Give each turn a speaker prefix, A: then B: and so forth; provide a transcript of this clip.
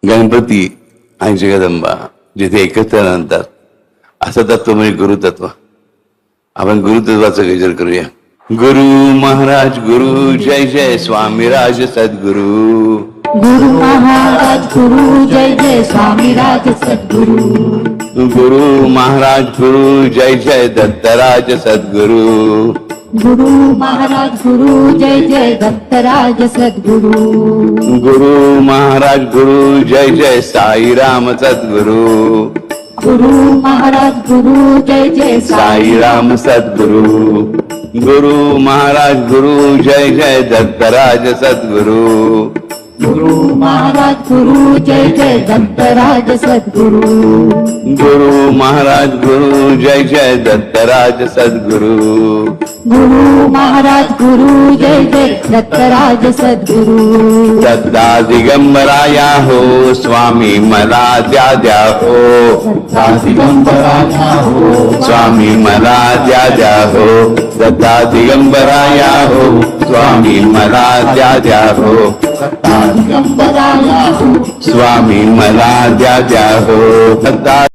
A: गणपती आणि जगदंबा जिथे एकत्र नंतर असं तत्व म्हणजे गुरुतत्व. आपण गुरुतत्वाचं गजर करूया. गुरु महाराज गुरु जय जय स्वामीराज सद्गुरु.
B: गुरु महाराज गुरु जय जय स्वामीराज सद्गुरु.
A: गुरु महाराज गुरु जय जय दत्तराज सद्गुरु.
B: गुरु महाराज गुरु जय जय दत्तराज सद्गुरु.
A: गुरु महाराज गुरु जय जय साईराम सद्गुरु.
B: गुरु महाराज गुरु जय जय
A: साईराम सद्गुरु. गुरु महाराज गुरु जय जय दत्तराज सद्गुरु.
B: गुरु महाराज गुरु जय जय दत्तराज सद्गुरु.
A: गुरु महाराज गुरु जय जय दत्तराज सद्गुरु.
B: गुरु महाराज गुरु जय जय दत्तराज सद्गुरु.
A: दत्ता दिगंबराया हो स्वामी मला द्या द्या हो.
B: दिगंबराया हो
A: स्वामी मला द्या द्या हो. दत्ता दिगंबराया हो स्वामी मला द्या द्या हो.
B: दिगंबराया हो
A: स्वामी मला द्या द्या हो. दत्ता